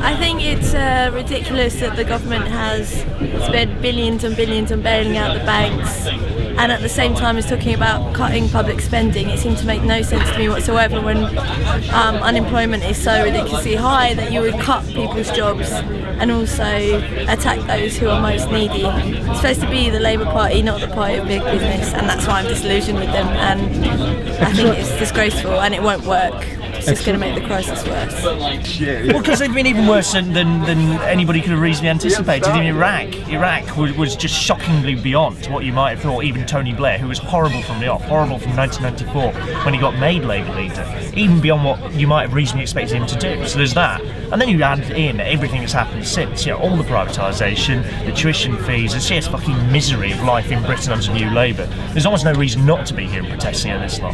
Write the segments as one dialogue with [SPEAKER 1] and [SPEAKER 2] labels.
[SPEAKER 1] I think it's ridiculous that the government has spent billions and billions on bailing out the banks, and at the same time is talking about cutting public spending. It seems to make no sense to me whatsoever when unemployment is so ridiculously high that you would cut people's jobs and also attack those who are most needy. It's supposed to be the Labour Party, not the party of big business, and that's why I'm disillusioned with them, and I think it's disgraceful and it won't work. It's just going to make the crisis worse.
[SPEAKER 2] Well, because they've been even worse than anybody could have reasonably anticipated. In Iraq was just shockingly beyond what you might have thought. Even Tony Blair, who was horrible from the off, horrible from 1994 when he got made Labour leader, even beyond what you might have reasonably expected him to do. So there's that. And then you add in everything that's happened since, all the privatisation, the tuition fees, the sheer fucking misery of life in Britain under New Labour. There's almost no reason not to be here and protesting at this lot.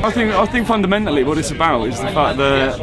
[SPEAKER 3] I think fundamentally what it's about is the fact that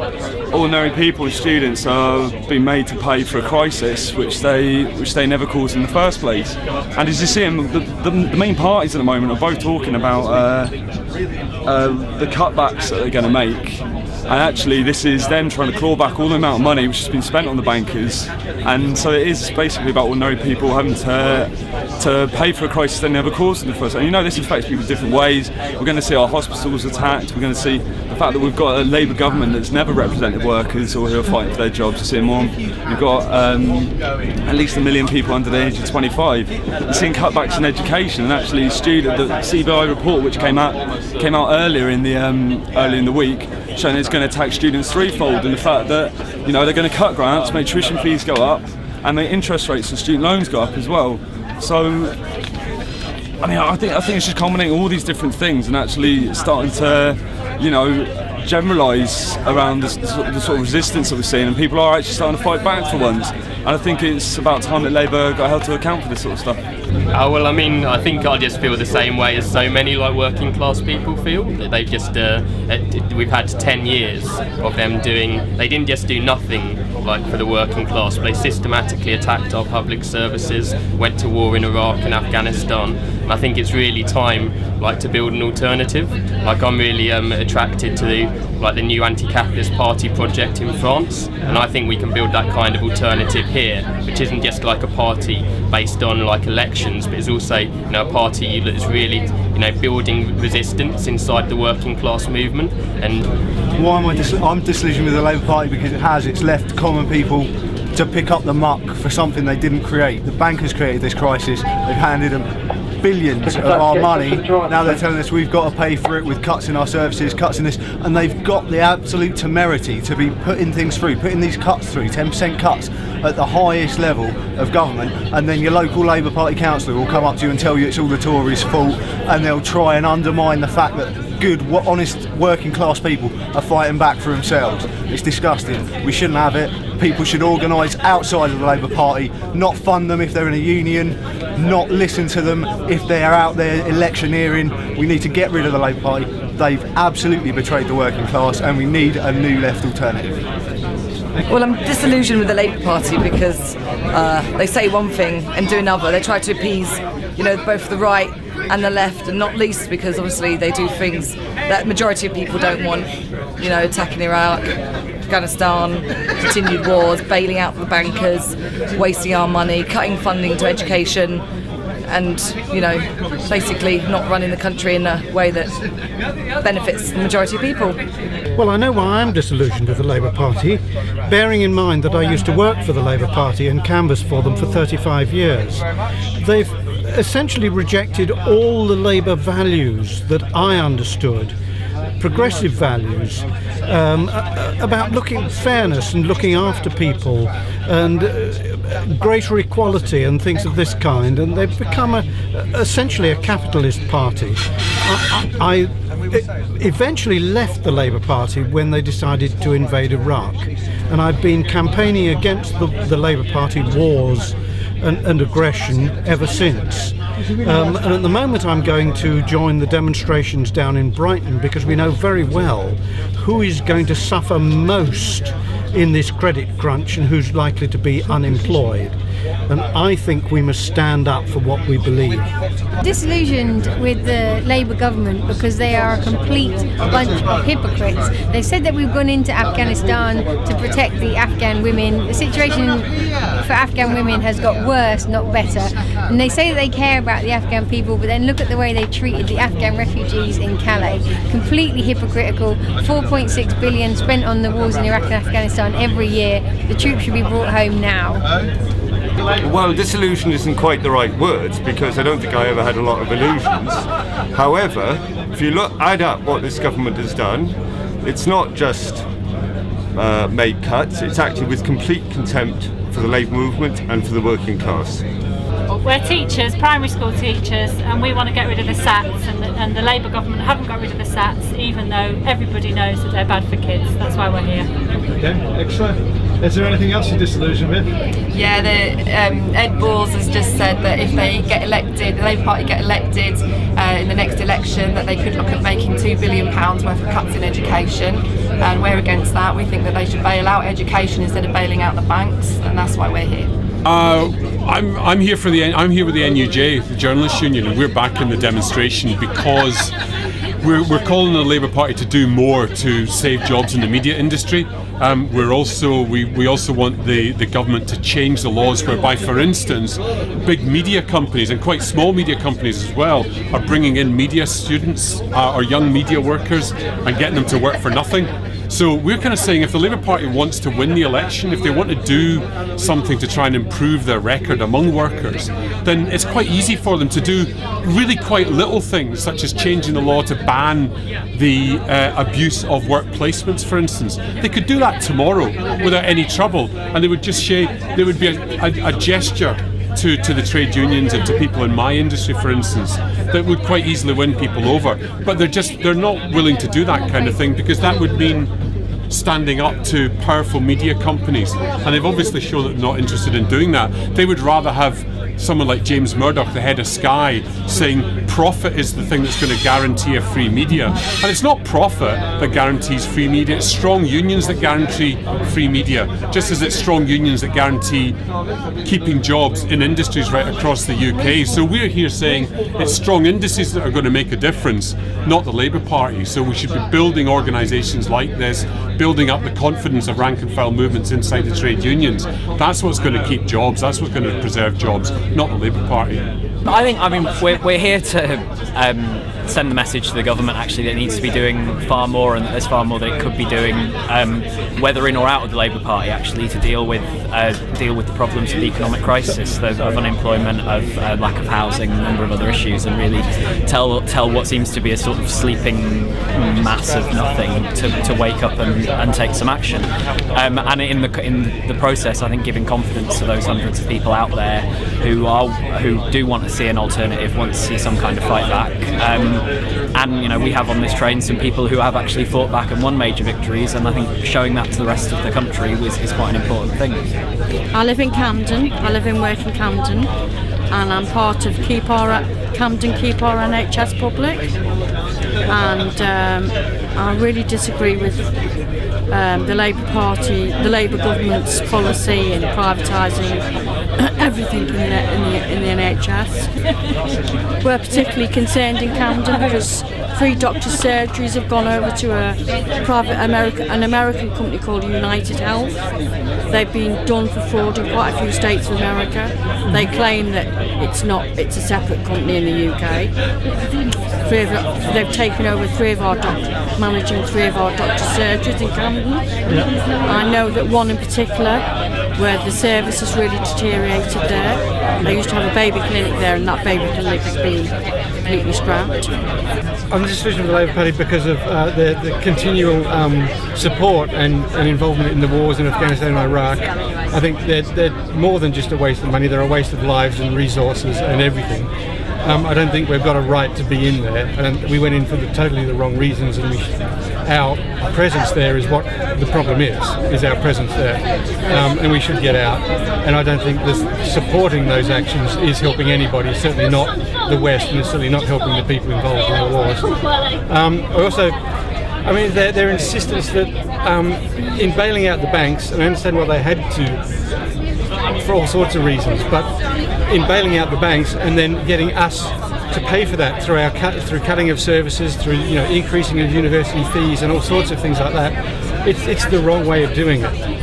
[SPEAKER 3] ordinary people and students are being made to pay for a crisis which they never caused in the first place. And as you see, the main parties at the moment are both talking about the cutbacks that they're going to make. And actually this is them trying to claw back all the amount of money which has been spent on the bankers, and so it is basically about ordinary people having to pay for a crisis they never caused in the first place. And this affects people in different ways. We're going to see our hospitals attacked, we're going to see the fact that we've got a Labour government that's never represented workers or who are fighting for their jobs. You're seeing more. We've got at least 1 million people under the age of 25. We're seeing cutbacks in education, and actually the CBI report which came out earlier in the week, showing it's going to tax students threefold, and the fact that they're going to cut grants, make tuition fees go up, and make interest rates on student loans go up as well. So, I think it's just culminating all these different things and actually starting to, generalise around the sort of resistance that we're seeing, and people are actually starting to fight back for once. And I think it's about time that Labour got held to account for this sort of stuff.
[SPEAKER 4] Well, I think I just feel the same way as so many working class people feel. They've just we've had 10 years of them they didn't just do nothing for the working class, but they systematically attacked our public services, went to war in Iraq and Afghanistan. And I think it's really time to build an alternative. I'm really attracted to the new anti-capitalist party project in France, and I think we can build that kind of alternative here, which isn't just a party based on elections, but is also a party that is really building resistance inside the working class movement. And
[SPEAKER 5] why am I'm disillusioned with the Labour Party because it's left common people to pick up the muck for something they didn't create. The bankers created this crisis. They've handed them billions of our money. Now they're telling us we've got to pay for it with cuts in our services, cuts in this, and they've got the absolute temerity to be putting things through, putting these cuts through, 10% cuts at the highest level of government, and then your local Labour Party councillor will come up to you and tell you it's all the Tories' fault, and they'll try and undermine the fact that good, honest working class people are fighting back for themselves. It's disgusting. We shouldn't have it. People should organise outside of the Labour Party, not fund them if they're in a union, not listen to them if they're out there electioneering. We need to get rid of the Labour Party. They've absolutely betrayed the working class, and we need a new left alternative.
[SPEAKER 6] Well, I'm disillusioned with the Labour Party because they say one thing and do another. They try to appease, both the right and the left, and not least because obviously they do things that majority of people don't want. Attacking Iraq, Afghanistan, continued wars, bailing out the bankers, wasting our money, cutting funding to education, and basically not running the country in a way that benefits the majority of people.
[SPEAKER 7] Well, I know why I'm disillusioned with the Labour Party, bearing in mind that I used to work for the Labour Party and canvass for them for 35 years. They've essentially rejected all the Labour values that I understood, progressive values, about fairness and looking after people, and greater equality and things of this kind, and they've become essentially a capitalist party. I eventually left the Labour Party when they decided to invade Iraq, and I've been campaigning against the Labour Party wars and aggression ever since. And at the moment I'm going to join the demonstrations down in Brighton because we know very well who is going to suffer most in this credit crunch and who's likely to be unemployed. and I think we must stand up for what we believe.
[SPEAKER 8] Disillusioned with the Labour government because they are a complete bunch of hypocrites. They said that we've gone into Afghanistan to protect the Afghan women. The situation for Afghan women has got worse, not better. And they say that they care about the Afghan people, but then look at the way they treated the Afghan refugees in Calais. Completely hypocritical. 4.6 billion spent on the wars in Iraq and Afghanistan every year. The troops should be brought home now.
[SPEAKER 9] Well, disillusion isn't quite the right word, because I don't think I ever had a lot of illusions. However, if you add up what this government has done, it's not just made cuts, it's acted with complete contempt for the Labour movement and for the working class.
[SPEAKER 10] We're teachers, primary school teachers, and we want to get rid of the SATs, and the Labour government haven't got rid of the SATs, even though everybody knows that they're bad for kids. That's why we're here.
[SPEAKER 11] Okay, excellent. Is there anything else you're disillusioned with?
[SPEAKER 6] Yeah, Ed Balls has just said that if they get elected, the Labour Party get elected in the next election, that they could look at making £2 billion worth of cuts in education, and we're against that. We think that they should bail out education instead of bailing out the banks, and that's why we're here.
[SPEAKER 12] I'm here with the NUJ, the Journalists Union, and we're back in the demonstration because we're calling on the Labour Party to do more to save jobs in the media industry. We also want the government to change the laws whereby, for instance, big media companies and quite small media companies as well are bringing in media students or young media workers and getting them to work for nothing. So we're kind of saying if the Labour Party wants to win the election, if they want to do something to try and improve their record among workers, then it's quite easy for them to do really quite little things, such as changing the law to ban the abuse of work placements, for instance. They could do that tomorrow without any trouble, and they would just there would be a gesture to the trade unions and to people in my industry, for instance, that would quite easily win people over. But they're not willing to do that kind of thing, because that would mean standing up to powerful media companies, and they've obviously shown that they're not interested in doing that. They would rather have someone like James Murdoch, the head of Sky, saying profit is the thing that's going to guarantee a free media. And it's not profit that guarantees free media, it's strong unions that guarantee free media, just as it's strong unions that guarantee keeping jobs in industries right across the UK. So we're here saying it's strong indices that are going to make a difference, not the Labour Party. So we should be building organisations like this, building up the confidence of rank and file movements inside the trade unions. That's what's going to keep jobs, that's what's going to preserve jobs, not the Labour Party.
[SPEAKER 13] I mean, we're here to send the message to the government actually that it needs to be doing far more, and there's far more that it could be doing, whether in or out of the Labour Party, actually, to deal with the problems of the economic crisis, of unemployment, of lack of housing, a number of other issues, and really tell what seems to be a sort of sleeping mass of nothing to wake up and take some action. And in the process, I think giving confidence to those hundreds of people out there who do want to see an alternative, want to see some kind of fight back. And you know, we have on this train some people who have actually fought back and won major victories, and I think showing that to the rest of the country is quite an important thing.
[SPEAKER 14] I live in Camden, I live and work in Camden, and I'm part of Camden Keep Our NHS Public, and I really disagree with the Labour Party, the Labour government's policy in privatising everything in the NHS. We're particularly concerned in Camden because 3 doctors' surgeries have gone over to an American company called United Health. They've been done for fraud in quite a few states of America. They claim that it's a separate company in the UK. They've taken over managing 3 of our doctors' surgeries in Camden. I know that one in particular, where the service has really deteriorated there. They used to have a baby clinic there, and that baby clinic has been completely scrapped.
[SPEAKER 11] I'm disillusioned with the Labour Party because of the continual support and involvement in the wars in Afghanistan and Iraq. I think they're more than just a waste of money, they're a waste of lives and resources and everything. I don't think we've got a right to be in there, and we went in for totally the wrong reasons, and our presence there is what the problem is our presence there, and we should get out. And I don't think supporting those actions is helping anybody, certainly not the West, and it's certainly not helping the people involved in the wars. I also I mean, their insistence that in bailing out the banks, and I understand why they had to for all sorts of reasons, but in bailing out the banks and then getting us to pay for that through cutting of services, through increasing of university fees and all sorts of things like that, it's the wrong way of doing it.